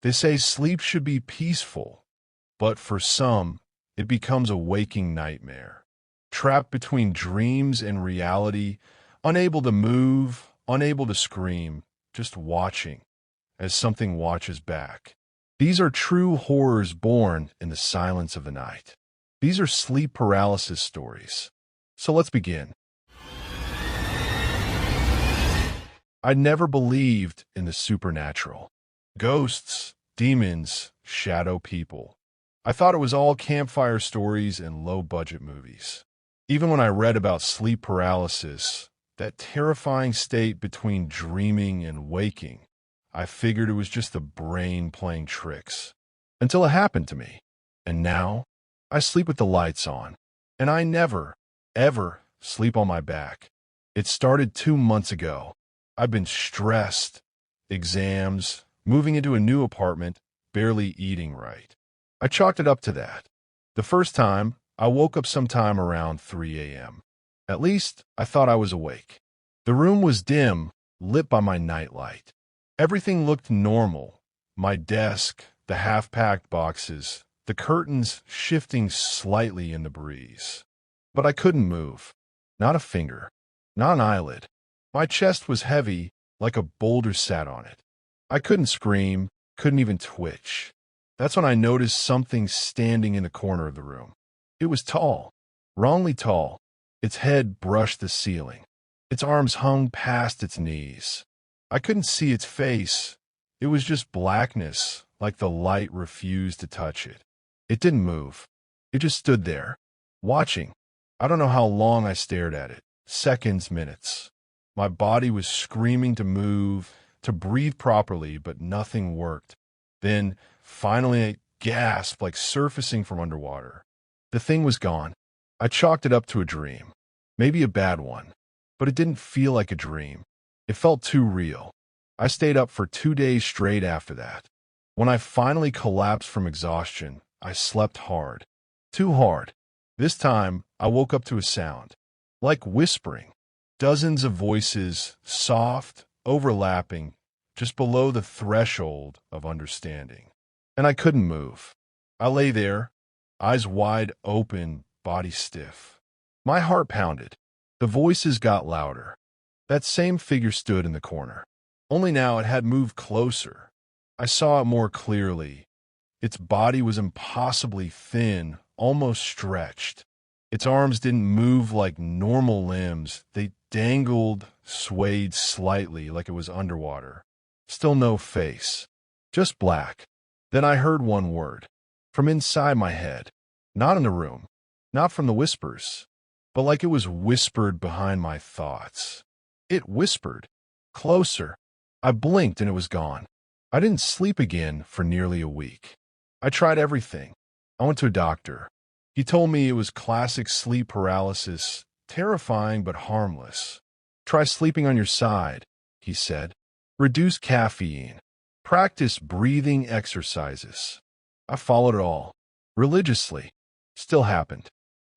They say sleep should be peaceful, but for some, it becomes a waking nightmare. Trapped between dreams and reality, unable to move, unable to scream, just watching as something watches back. These are true horrors born in the silence of the night. These are sleep paralysis stories. So let's begin. I never believed in the supernatural. Ghosts, demons, shadow people. I thought it was all campfire stories and low-budget movies. Even when I read about sleep paralysis, that terrifying state between dreaming and waking, I figured it was just the brain playing tricks. Until it happened to me. And now, I sleep with the lights on. And I never, ever sleep on my back. It started 2 months ago. I've been stressed, exams, moving into a new apartment, barely eating right. I chalked it up to that. The first time, I woke up sometime around 3 a.m. At least, I thought I was awake. The room was dim, lit by my nightlight. Everything looked normal. My desk, the half-packed boxes, the curtains shifting slightly in the breeze. But I couldn't move. Not a finger. Not an eyelid. My chest was heavy, like a boulder sat on it. I couldn't scream, couldn't even twitch. That's when I noticed something standing in the corner of the room. It was tall, wrongly tall. Its head brushed the ceiling. Its arms hung past its knees. I couldn't see its face. It was just blackness, like the light refused to touch it. It didn't move. It just stood there, watching. I don't know how long I stared at it. Seconds, minutes. My body was screaming to move, to breathe properly, but nothing worked. Then, finally, I gasped like surfacing from underwater. The thing was gone. I chalked it up to a dream. Maybe a bad one. But it didn't feel like a dream. It felt too real. I stayed up for 2 days straight after that. When I finally collapsed from exhaustion, I slept hard. Too hard. This time, I woke up to a sound. Like whispering. Dozens of voices, soft, overlapping, just below the threshold of understanding. And I couldn't move. I lay there, eyes wide open, body stiff. My heart pounded. The voices got louder. That same figure stood in the corner. Only now it had moved closer. I saw it more clearly. Its body was impossibly thin, almost stretched. Its arms didn't move like normal limbs. They dangled, swayed slightly like it was underwater. Still no face. Just black. Then I heard one word. From inside my head. Not in the room. Not from the whispers. But like it was whispered behind my thoughts. It whispered. Closer. I blinked and it was gone. I didn't sleep again for nearly a week. I tried everything. I went to a doctor. He told me it was classic sleep paralysis, terrifying but harmless. Try sleeping on your side, he said. Reduce caffeine. Practice breathing exercises. I followed it all. Religiously. Still happened.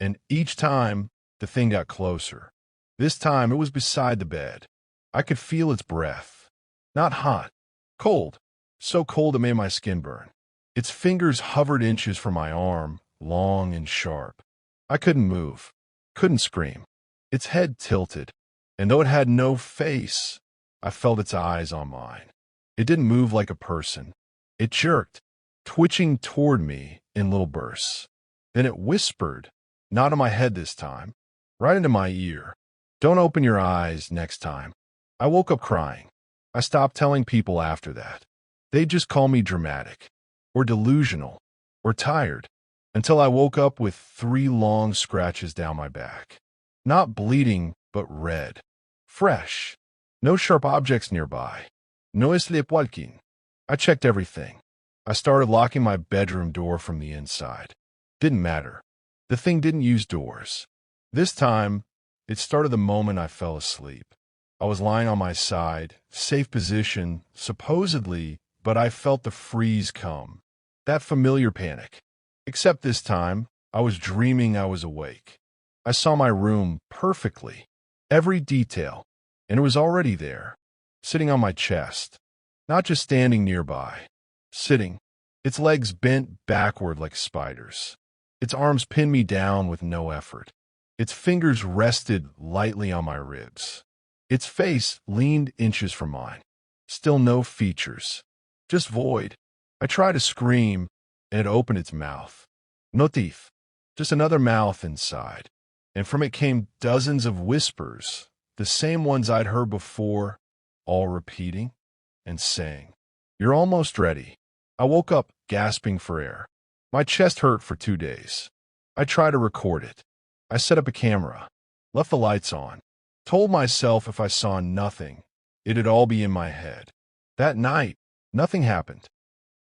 And each time, the thing got closer. This time, it was beside the bed. I could feel its breath. Not hot. Cold. So cold it made my skin burn. Its fingers hovered inches from my arm, long and sharp. I couldn't move. Couldn't scream. Its head tilted. And though it had no face, I felt its eyes on mine. It didn't move like a person. It jerked, twitching toward me in little bursts. Then it whispered, not in my head this time, right into my ear. Don't open your eyes next time. I woke up crying. I stopped telling people after that. They'd just call me dramatic, or delusional, or tired, until I woke up with 3 long scratches down my back. Not bleeding, but red. Fresh. No sharp objects nearby. No sleepwalking. I checked everything. I started locking my bedroom door from the inside. Didn't matter. The thing didn't use doors. This time, it started the moment I fell asleep. I was lying on my side, safe position, supposedly, but I felt the freeze come. That familiar panic. Except this time, I was dreaming I was awake. I saw my room perfectly. Every detail. And it was already there. Sitting on my chest. Not just standing nearby. sitting, its legs bent backward like spiders. Its arms pinned me down with no effort. Its fingers rested lightly on my ribs. Its face leaned inches from mine. Still no features. Just void. I tried to scream, and it opened its mouth. No teeth. Just another mouth inside. And from it came dozens of whispers, the same ones I'd heard before, all repeating and saying, "You're almost ready." I woke up gasping for air. My chest hurt for 2 days. I tried to record it. I set up a camera, left the lights on, told myself if I saw nothing, it'd all be in my head. That night, nothing happened.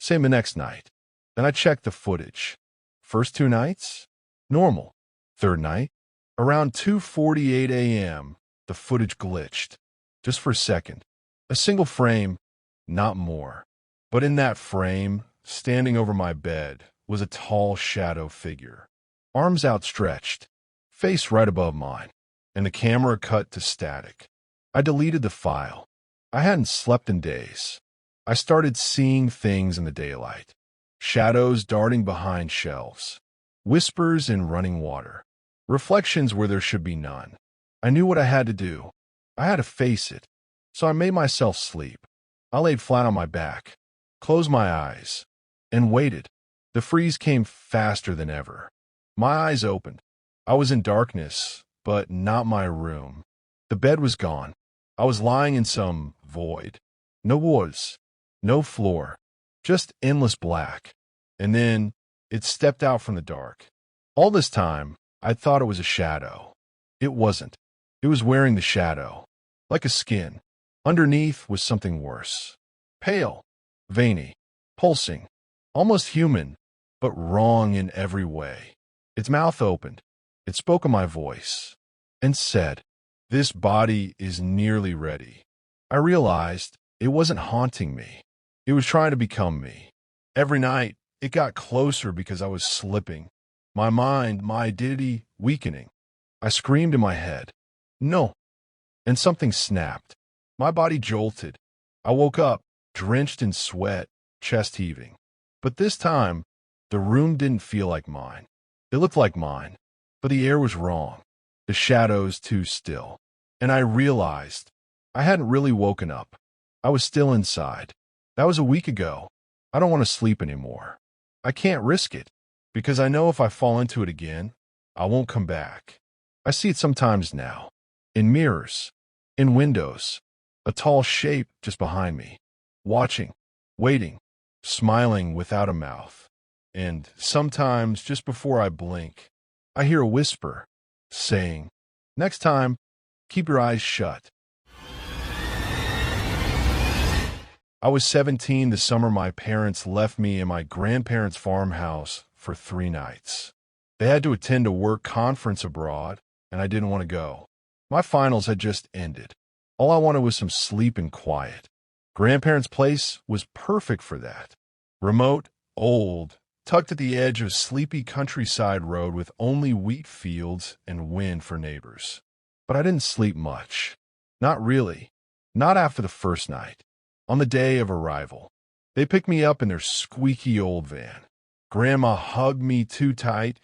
Same the next night. Then I checked the footage. First 2 nights, normal. Third night, around 2:48 a.m., the footage glitched. Just for a second. A single frame, not more. But in that frame, standing over my bed, was a tall shadow figure. Arms outstretched, face right above mine, and the camera cut to static. I deleted the file. I hadn't slept in days. I started seeing things in the daylight. Shadows darting behind shelves. Whispers in running water. Reflections where there should be none. I knew what I had to do. I had to face it. So I made myself sleep. I laid flat on my back, closed my eyes, and waited. The freeze came faster than ever. My eyes opened. I was in darkness, but not my room. The bed was gone. I was lying in some void. No walls, no floor, just endless black. And then it stepped out from the dark. All this time, I thought it was a shadow. It wasn't. It was wearing the shadow, like a skin. Underneath was something worse. Pale, veiny, pulsing, almost human, but wrong in every way. Its mouth opened. It spoke in my voice and said, "This body is nearly ready." I realized it wasn't haunting me. It was trying to become me. Every night, it got closer because I was slipping. My mind, my identity, weakening. I screamed in my head, "No!" And something snapped. My body jolted. I woke up, drenched in sweat, chest heaving. But this time, the room didn't feel like mine. It looked like mine, but the air was wrong. The shadows too still. And I realized I hadn't really woken up. I was still inside. That was a week ago. I don't want to sleep anymore. I can't risk it, because I know if I fall into it again, I won't come back. I see it sometimes now. In mirrors. In windows. A tall shape just behind me. Watching. Waiting. Smiling without a mouth. And sometimes, just before I blink, I hear a whisper saying, "Next time, keep your eyes shut." I was 17 the summer my parents left me in my grandparents' farmhouse for 3 nights. They had to attend a work conference abroad, and I didn't want to go. My finals had just ended. All I wanted was some sleep and quiet. Grandparents' place was perfect for that. Remote, old, tucked at the edge of a sleepy countryside road with only wheat fields and wind for neighbors. But I didn't sleep much. Not really. Not after the first night. On the day of arrival, they picked me up in their squeaky old van. Grandma hugged me too tight,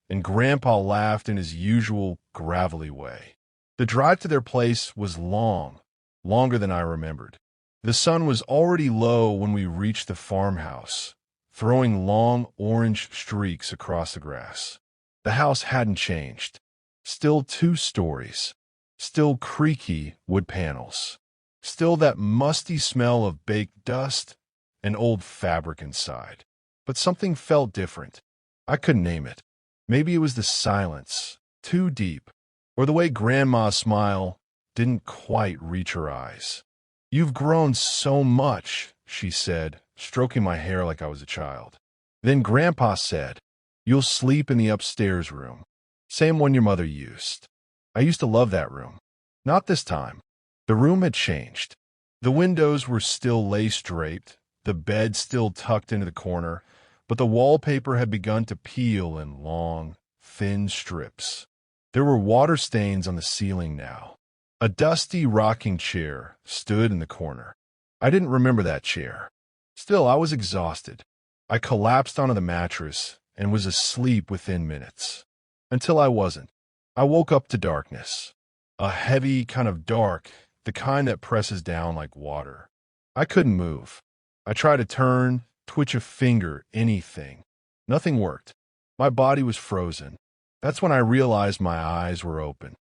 and Grandpa laughed in his usual gravelly way. The drive to their place was long, longer than I remembered. The sun was already low when we reached the farmhouse, throwing long orange streaks across the grass. The house hadn't changed. Still 2 stories. Still creaky wood panels. Still that musty smell of baked dust and old fabric inside. But something felt different. I couldn't name it. Maybe it was the silence, too deep, or the way Grandma's smile didn't quite reach her eyes. "You've grown so much," she said, stroking my hair like I was a child. Then Grandpa said, "You'll sleep in the upstairs room. Same one your mother used." I used to love that room. Not this time. The room had changed. The windows were still lace-draped, the bed still tucked into the corner, but the wallpaper had begun to peel in long, thin strips. There were water stains on the ceiling now. A dusty rocking chair stood in the corner. I didn't remember that chair. Still, I was exhausted. I collapsed onto the mattress and was asleep within minutes. Until I wasn't. I woke up to darkness. A heavy kind of dark, the kind that presses down like water. I couldn't move. I tried to turn, twitch a finger, anything. Nothing worked. My body was frozen. That's when I realized my eyes were open.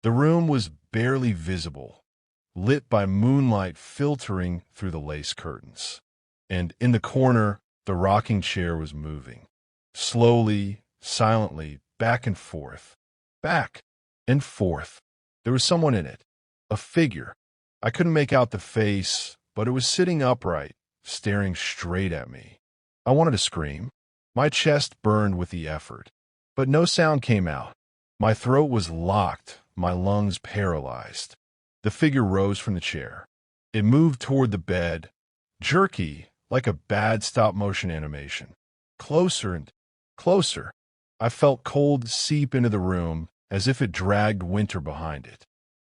The room was barely visible, lit by moonlight filtering through the lace curtains. And in the corner, the rocking chair was moving. Slowly, silently, back and forth. Back and forth. There was someone in it. A figure. I couldn't make out the face, but it was sitting upright, staring straight at me. I wanted to scream. My chest burned with the effort, but no sound came out. My throat was locked, my lungs paralyzed. The figure rose from the chair. It moved toward the bed, jerky, like a bad stop-motion animation. Closer and closer. I felt cold seep into the room as if it dragged winter behind it.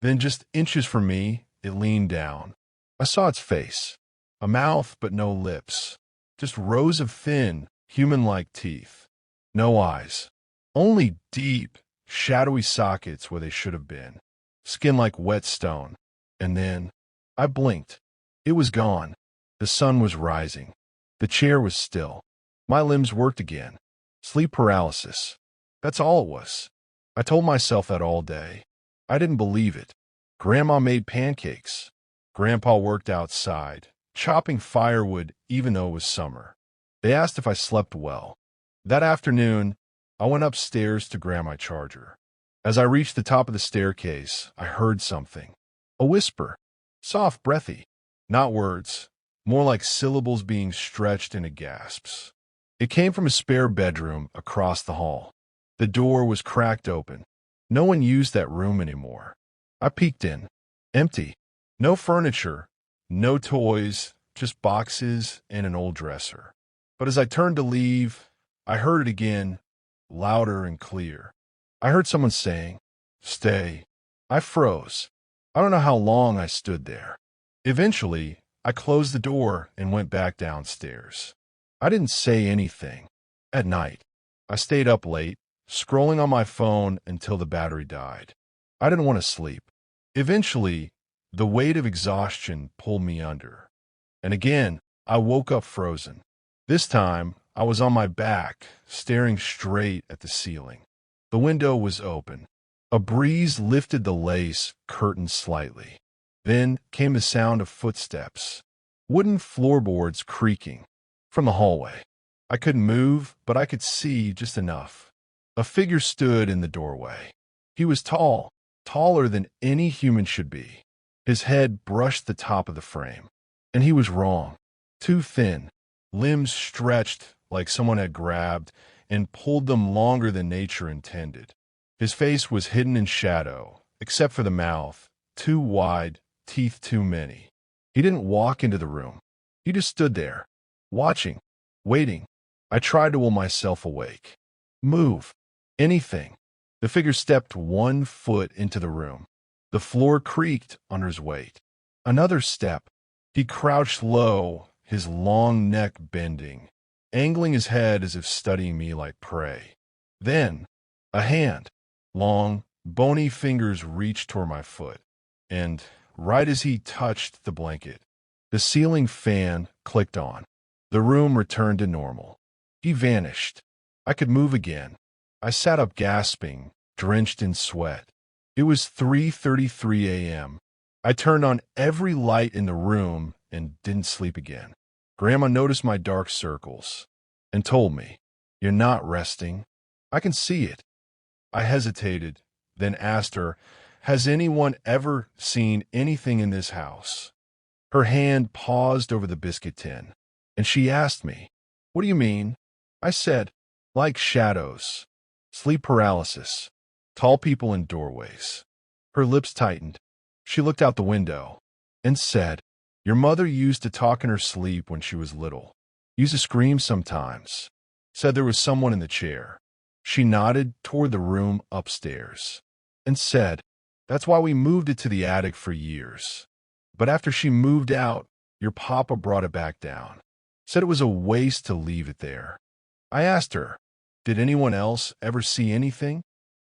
Then just inches from me, it leaned down. I saw its face. A mouth, but no lips. Just rows of thin, human-like teeth. No eyes. Only deep, shadowy sockets where they should have been. Skin like wet stone. And then, I blinked. It was gone. The sun was rising. The chair was still. My limbs worked again. Sleep paralysis. That's all it was. I told myself that all day. I didn't believe it. Grandma made pancakes. Grandpa worked outside, chopping firewood even though it was summer. They asked if I slept well. That afternoon, I went upstairs to grab my charger. As I reached the top of the staircase, I heard something. A whisper. Soft, breathy. Not words. More like syllables being stretched into gasps. It came from a spare bedroom across the hall. The door was cracked open. No one used that room anymore. I peeked in. Empty. No furniture. No toys. Just boxes and an old dresser. But as I turned to leave, I heard it again, louder and clear. I heard someone saying, "Stay." I froze. I don't know how long I stood there. Eventually, I closed the door and went back downstairs. I didn't say anything. At night, I stayed up late, scrolling on my phone until the battery died. I didn't want to sleep. Eventually, the weight of exhaustion pulled me under. And again, I woke up frozen. This time, I was on my back, staring straight at the ceiling. The window was open. A breeze lifted the lace curtain slightly. Then came the sound of footsteps, wooden floorboards creaking, from the hallway. I couldn't move, but I could see just enough. A figure stood in the doorway. He was tall, taller than any human should be. His head brushed the top of the frame. And he was wrong. Too thin, limbs stretched like someone had grabbed and pulled them longer than nature intended. His face was hidden in shadow, except for the mouth, too wide, teeth too many. He didn't walk into the room. He just stood there, watching, waiting. I tried to will myself awake. Move. Anything. The figure stepped 1 foot into the room. The floor creaked under his weight. Another step. He crouched low, his long neck bending, angling his head as if studying me like prey. Then, a hand. Long, bony fingers reached toward my foot. And, right as he touched the blanket, the ceiling fan clicked on. The room returned to normal. He vanished. I could move again. I sat up gasping, drenched in sweat. It was 3:33 a.m. I turned on every light in the room and didn't sleep again. Grandma noticed my dark circles and told me, "You're not resting. I can see it." I hesitated, then asked her, "Has anyone ever seen anything in this house?" Her hand paused over the biscuit tin, and she asked me, "What do you mean?" I said, "Like shadows, sleep paralysis, tall people in doorways." Her lips tightened. She looked out the window and said, "Your mother used to talk in her sleep when she was little. Used to scream sometimes. Said there was someone in the chair." She nodded toward the room upstairs and said, "That's why we moved it to the attic for years. But after she moved out, your papa brought it back down. said it was a waste to leave it there. I asked her, did anyone else ever see anything?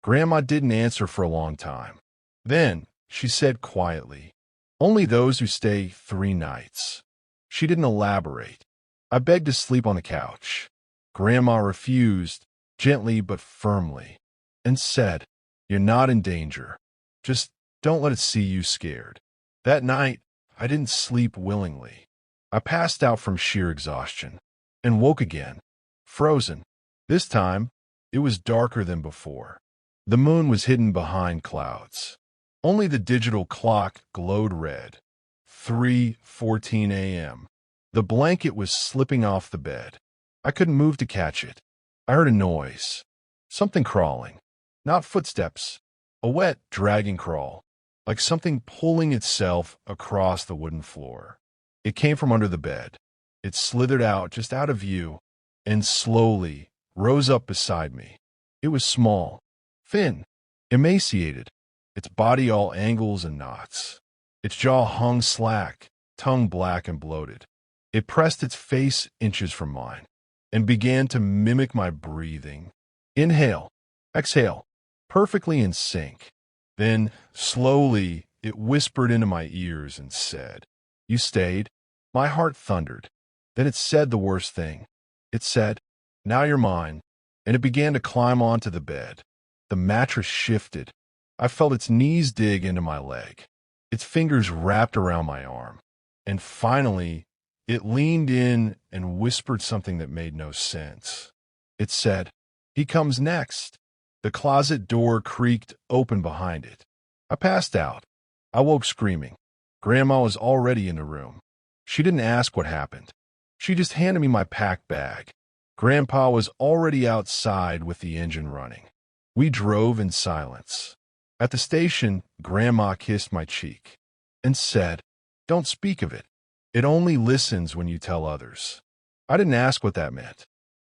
Grandma didn't answer for a long time. Then she said quietly, only those who stay 3 nights. She didn't elaborate. I begged to sleep on the couch. Grandma refused, gently but firmly, and said, you're not in danger. Just don't let it see you scared. That night, I didn't sleep willingly. I passed out from sheer exhaustion and woke again, frozen. This time, it was darker than before. The moon was hidden behind clouds. Only the digital clock glowed red. 3:14 a.m. The blanket was slipping off the bed. I couldn't move to catch it. I heard a noise. Something crawling. Not footsteps. A wet, dragging crawl, like something pulling itself across the wooden floor. It came from under the bed. It slithered out just out of view and slowly rose up beside me. It was small, thin, emaciated, its body all angles and knots. Its jaw hung slack, tongue black and bloated. It pressed its face inches from mine and began to mimic my breathing. Inhale, exhale, perfectly in sync. Then, slowly, it whispered into my ears and said, you stayed? My heart thundered. Then it said the worst thing. It said, now you're mine. And it began to climb onto the bed. The mattress shifted. I felt its knees dig into my leg. Its fingers wrapped around my arm. And finally, it leaned in and whispered something that made no sense. It said, he comes next. The closet door creaked open behind it. I passed out. I woke screaming. Grandma was already in the room. She didn't ask what happened. She just handed me my packed bag. Grandpa was already outside with the engine running. We drove in silence. At the station, Grandma kissed my cheek and said, don't speak of it. It only listens when you tell others. I didn't ask what that meant.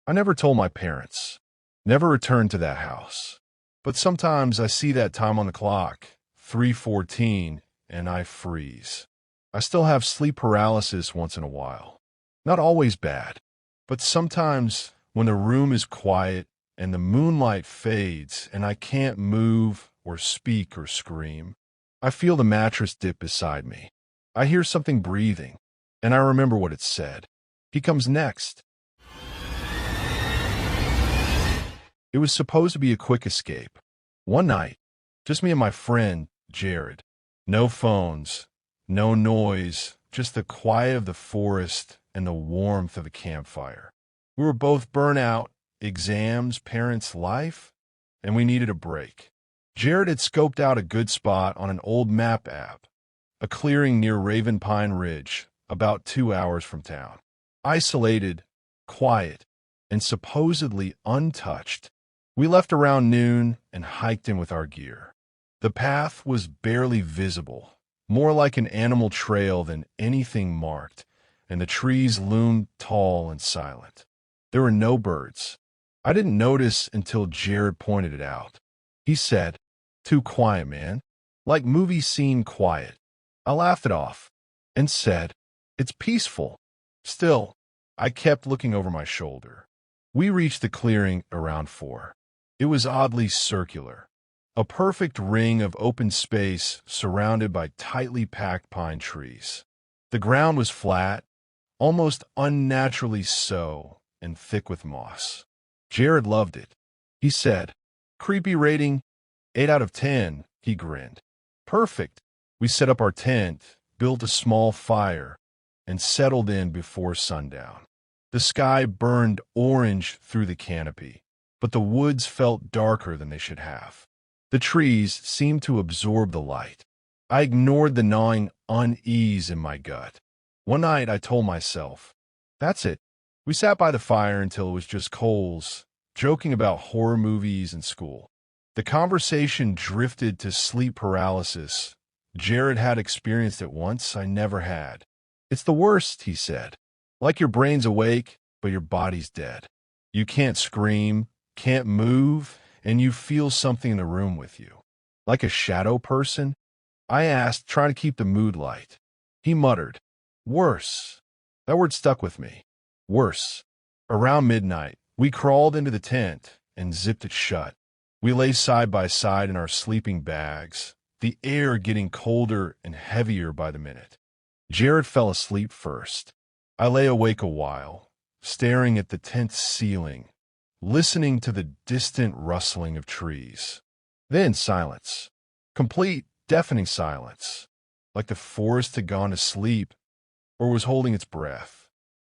I never told my parents. Never returned to that house. But sometimes I see that time on the clock, 3:14, and I freeze. I still have sleep paralysis once in a while. Not always bad, but sometimes when the room is quiet and the moonlight fades and I can't move or speak or scream, I feel the mattress dip beside me. I hear something breathing, and I remember what it said. He comes next. It was supposed to be a quick escape. One night, just me and my friend, Jared. No phones, no noise, just the quiet of the forest and the warmth of a campfire. We were both burnt out, exams, parents' life, and we needed a break. Jared had scoped out a good spot on an old map app, a clearing near Raven Pine Ridge, about 2 hours from town. Isolated, quiet, and supposedly untouched. We left around noon and hiked in with our gear. The path was barely visible, more like an animal trail than anything marked, and the trees loomed tall and silent. There were no birds. I didn't notice until Jared pointed it out. He said, too quiet, man. Like movie scene quiet. I laughed it off and said, it's peaceful. Still, I kept looking over my shoulder. We reached the clearing around 4. It was oddly circular, a perfect ring of open space surrounded by tightly packed pine trees. The ground was flat, almost unnaturally so, and thick with moss. Jared loved it. He said, creepy rating, 8 out of 10, he grinned. Perfect. We set up our tent, built a small fire, and settled in before sundown. The sky burned orange through the canopy, but the woods felt darker than they should have. The trees seemed to absorb the light. I ignored the gnawing unease in my gut. One night I told myself, that's it. We sat by the fire until it was just coals, joking about horror movies and school. The conversation drifted to sleep paralysis. Jared had experienced it once I never had. It's the worst, he said. Like your brain's awake, but your body's dead. You can't scream, can't move, and you feel something in the room with you. Like a shadow person? I asked, trying to keep the mood light. He muttered, worse. That word stuck with me. Worse. Around midnight, we crawled into the tent and zipped it shut. We lay side by side in our sleeping bags, the air getting colder and heavier by the minute. Jared fell asleep first. I lay awake a while, staring at the tent's ceiling, listening to the distant rustling of trees. Then silence. Complete, deafening silence, like the forest had gone to sleep or was holding its breath.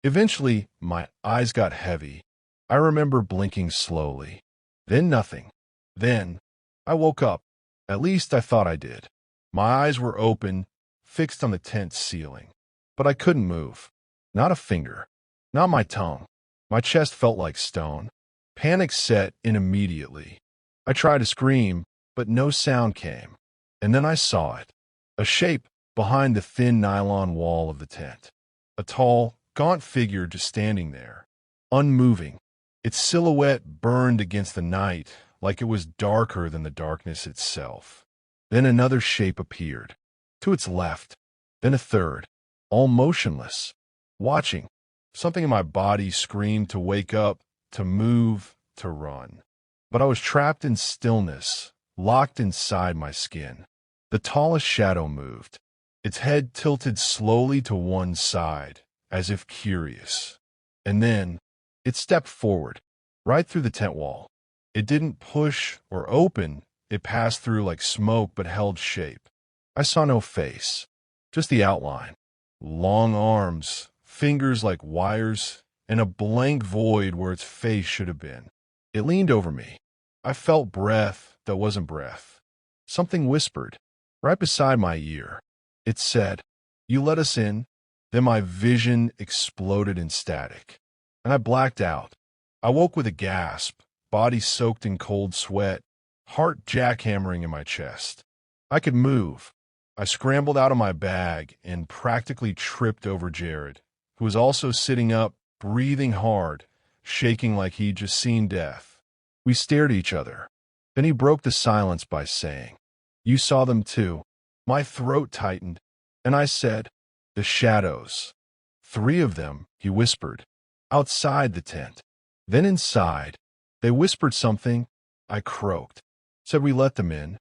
Eventually, my eyes got heavy. I remember blinking slowly. Then nothing. Then I woke up. At least I thought I did. My eyes were open, fixed on the tent's ceiling. But I couldn't move. Not a finger. Not my tongue. My chest felt like stone. Panic set in immediately. I tried to scream, but no sound came. And then I saw it. A shape behind the thin nylon wall of the tent. A tall, gaunt figure just standing there, unmoving. Its silhouette burned against the night like it was darker than the darkness itself. Then another shape appeared, to its left, then a third, all motionless, watching. Something in my body screamed to wake up, to move, to run. But I was trapped in stillness, locked inside my skin. The tallest shadow moved, its head tilted slowly to one side, as if curious. And then it stepped forward, right through the tent wall. It didn't push or open, it passed through like smoke but held shape. I saw no face, just the outline. Long arms, fingers like wires, and a blank void where its face should have been. It leaned over me. I felt breath that wasn't breath. Something whispered, right beside my ear. It said, "You let us in." Then my vision exploded in static, and I blacked out. I woke with a gasp, body soaked in cold sweat, heart jackhammering in my chest. I could move. I scrambled out of my bag and practically tripped over Jared, who was also sitting up, breathing hard, shaking like he'd just seen death. We stared at each other. Then he broke the silence by saying, "You saw them too." My throat tightened, and I said, "The shadows. 3 of them," he whispered, "outside the tent." Then inside, they whispered something. I croaked. Said we let them in.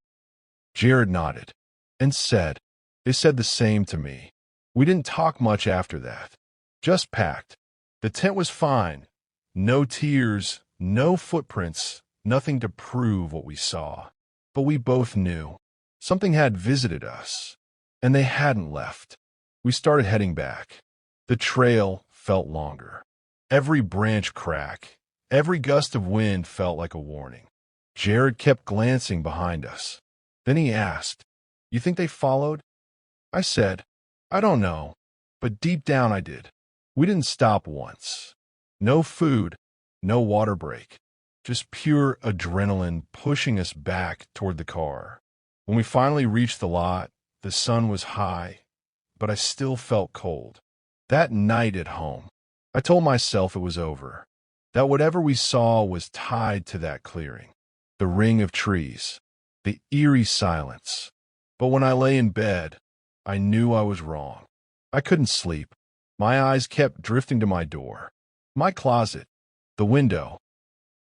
Jared nodded and said, "They said the same to me." We didn't talk much after that. Just packed. The tent was fine. No tears, no footprints, nothing to prove what we saw. But we both knew. Something had visited us, and they hadn't left. We started heading back. The trail felt longer. Every branch crack, every gust of wind felt like a warning. Jared kept glancing behind us. Then he asked, "You think they followed?" I said, "I don't know, but deep down I did." We didn't stop once. No food, no water break, just pure adrenaline pushing us back toward the car. When we finally reached the lot, the sun was high, but I still felt cold. That night at home, I told myself it was over, that whatever we saw was tied to that clearing, the ring of trees, the eerie silence. But when I lay in bed, I knew I was wrong. I couldn't sleep. My eyes kept drifting to my door, my closet, the window.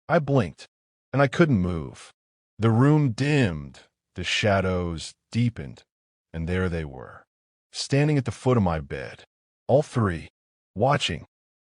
I blinked, and I couldn't move. The room dimmed, the shadows deepened, and there they were, standing at the foot of my bed, all 3, watching,